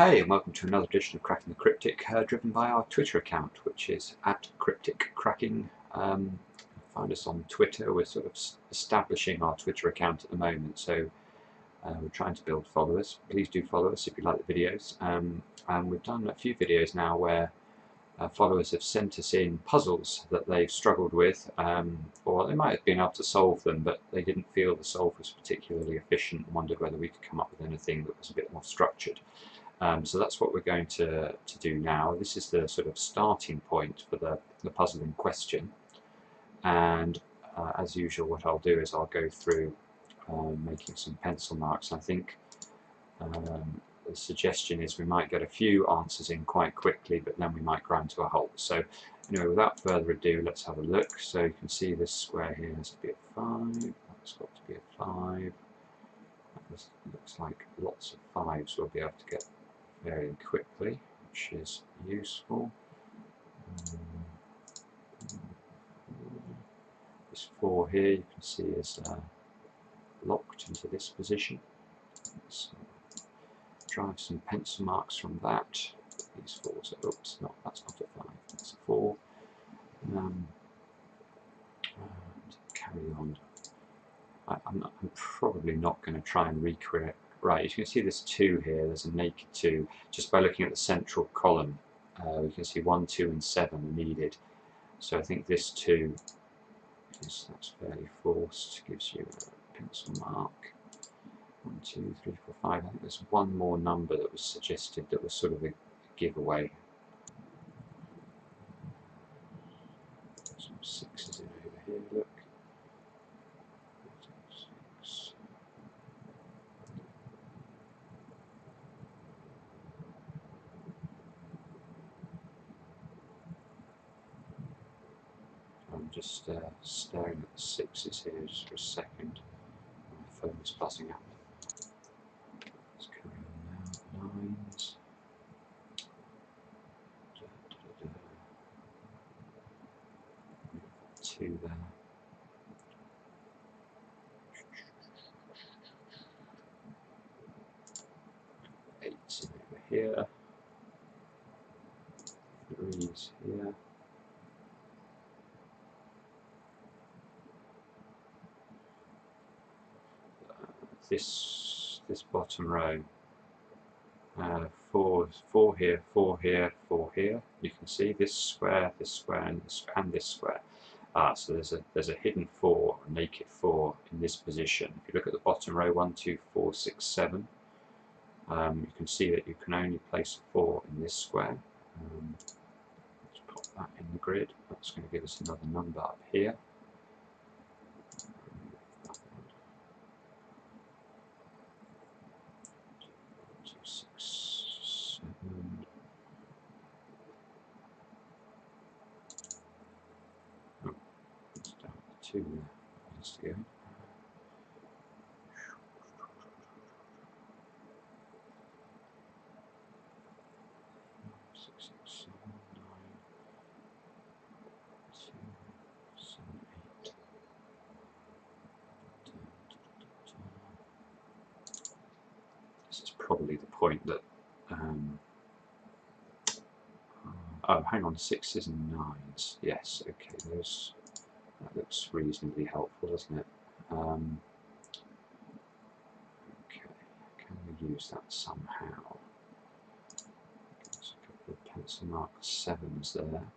Hey, and welcome to another edition of Cracking the Cryptic, driven by our Twitter account, which is @CrypticCracking. Find us on Twitter. We're sort of establishing our Twitter account at the moment, so we're trying to build followers. Please do follow us if you like the videos. And we've done a few videos now where followers have sent us in puzzles that they've struggled with, or they might have been able to solve them, but they didn't feel the solve was particularly efficient and wondered whether we could come up with anything that was a bit more structured. So that's what we're going to do now. This is the sort of starting point for the puzzle in question, and as usual what I'll do is I'll go through making some pencil marks. I think the suggestion is we might get a few answers in quite quickly, but then we might grind to a halt. So anyway, without further ado, let's have a look. So you can see this square here has to be a 5, that's got to be a 5. That looks like lots of 5s we'll be able to get very quickly, which is useful. This 4 here you can see is locked into this position. So drive some pencil marks from that. These 4s are, oops, that's not a 5, that's a 4. And carry on. I'm probably not going to try and recreate. Right, you can see this 2 here, there's a naked 2. Just by looking at the central column, we can see 1, 2 and 7 are needed. So I think this 2, that's fairly forced, gives you a pencil mark. 1, 2, 3, 4, 5. I think there's one more number that was suggested that was sort of a giveaway. Some 6s in over here, look. I'm just staring at the 6s here just for a second. My phone is buzzing up. Let's carry on now. 9s. 2 there. 8s over here. 3s here. This bottom row, 4 here, 4 here, 4 here. You can see this square, and this square. So there's a hidden 4, a naked 4 in this position. If you look at the bottom row, 1, 2, 4, 6, 7. You can see that you can only place a 4 in this square. Let's pop that in the grid. That's going to give us another number up here. 6, 7. Oh, it's down to 2 there. Let's go. 6, 6, 7, 9, 2, 7, 8. This is probably the point that oh, hang on, 6s and 9s. Yes, okay, that looks reasonably helpful, doesn't it? Okay, can we use that somehow? There's a couple of pencil marked 7s there.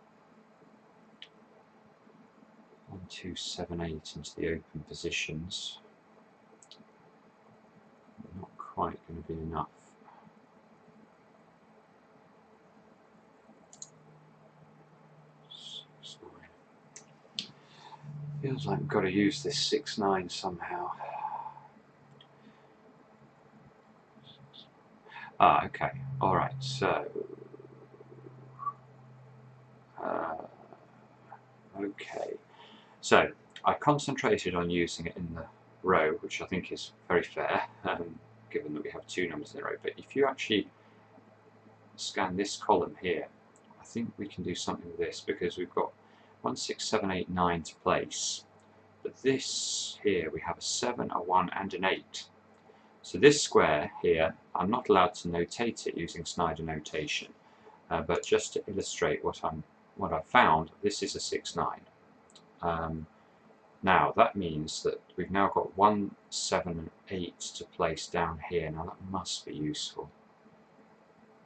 1, 2, 7, 8 into the open positions. Not quite going to be enough. Feels like we've got to use this 6, 9 somehow. Okay, alright, so okay, so I concentrated on using it in the row, which I think is very fair, given that we have 2 numbers in a row. But if you actually scan this column here, I think we can do something with this, because we've got 1, 6, 7, 8, 9 to place. But this here, we have a 7, a 1 and an 8. So this square here I'm not allowed to notate it using Snyder notation, but just to illustrate what I've found, this is a 6-9. Now that means that we've now got 1, 7 and 8 to place down here. Now that must be useful.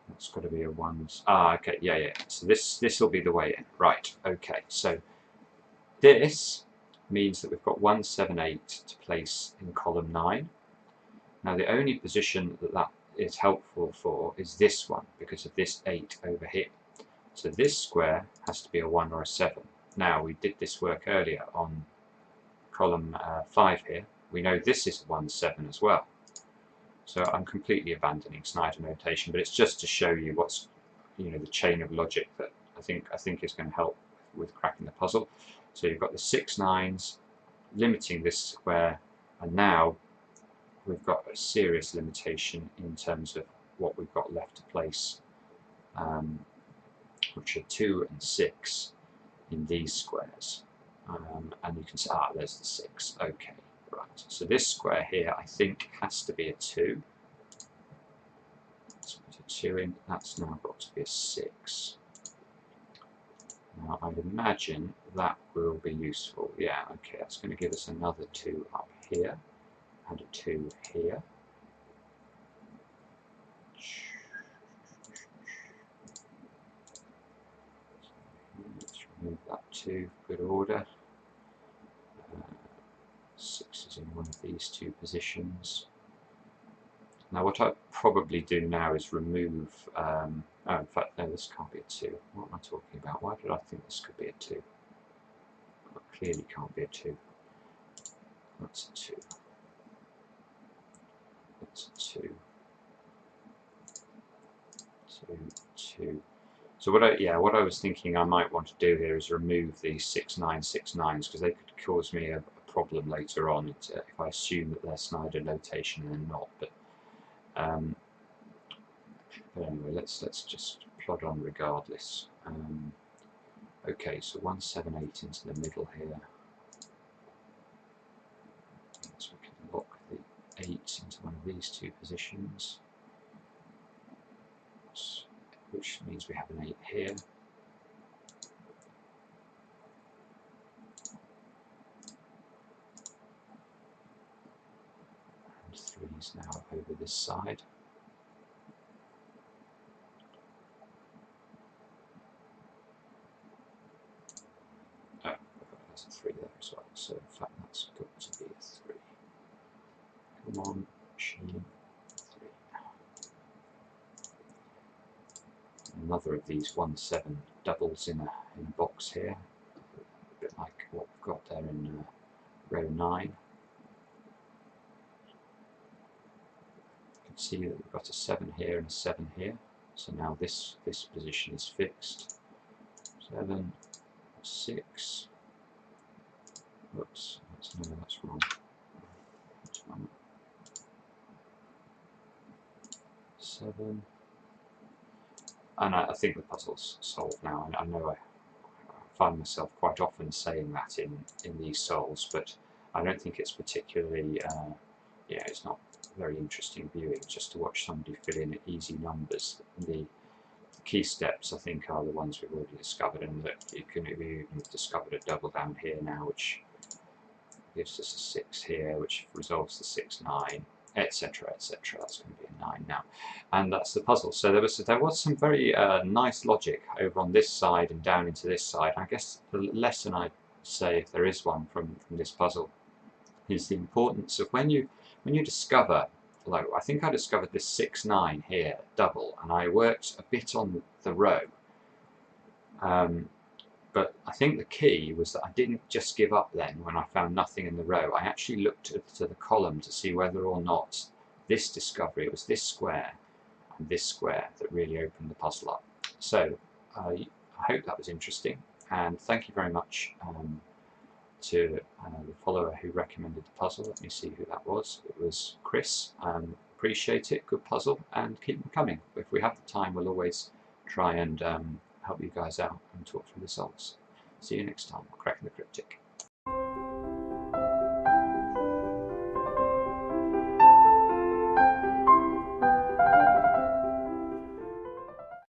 That's got to be a 1. Okay, yeah. So this will be the way in. Right, okay. So this means that we've got 1, 7, 8 to place in column 9. Now the only position that is helpful for is this one, because of this 8 over here. So this square has to be a 1 or a 7. Now we did this work earlier on column 5 here. We know this is 1, 7 as well. So I'm completely abandoning Snyder notation, but it's just to show you what's, the chain of logic that I think is going to help with cracking the puzzle. So you've got the 6 9s limiting this square, and now we've got a serious limitation in terms of what we've got left to place, which are 2 and 6 in these squares. And you can say, there's the 6. Okay, right. So this square here, I think, has to be a 2. Let's put a 2 in. That's now got to be a 6. Now, I'd imagine that will be useful. Yeah, okay, that's going to give us another 2 up here, and a 2 here. Let's remove that 2, good order. 6 is in one of these 2 positions. Now what I'll probably do now is remove, in fact no, this can't be a 2. What am I talking about? Why did I think this could be a 2? Well, it clearly can't be a 2. That's a 2. That's a 2. 2, 2. So what I was thinking I might want to do here is remove these 6 9 6 9s, because they could cause me a problem later on if I assume that they're Snyder notation and they're not. But anyway, let's just plod on regardless. Okay, so 1 7 8 into the middle here. So we can lock the 8 into one of these 2 positions, which means we have an 8 here. And 3's now over this side. Oh, that's a 3 there as well, so in fact that's got to be a 3. Come on, machine. 3. Another of these 1 7 doubles in a box here, a bit like what we've got there in row 9. You can see that we've got a 7 here and a 7 here, so now this position is fixed. 7, 6. Whoops, that's wrong. That's wrong. 7. And I think the puzzle's solved now. I know I find myself quite often saying that in these solves, but I don't think it's particularly, it's not very interesting viewing just to watch somebody fill in easy numbers. The key steps, I think, are the ones we've already discovered, and that we've discovered a double down here now, which gives us a 6 here, which resolves the 6 9, etc, etc. That's going to be a 9 now, and that's the puzzle. So there was some very nice logic over on this side and down into this side. I guess the lesson I'd say, if there is one from this puzzle, is the importance of when you discover, like I think I discovered this 6 9 here double, and I worked a bit on the row. But I think the key was that I didn't just give up then when I found nothing in the row. I actually looked to the column to see whether or not this discovery, it was this square and this square, that really opened the puzzle up. So I hope that was interesting, and thank you very much to the follower who recommended the puzzle. Let me see who that was. It was Chris. Appreciate it, good puzzle, and keep them coming. If we have the time, we'll always try and help you guys out and talk through the solves. See you next time. Cracking the Cryptic.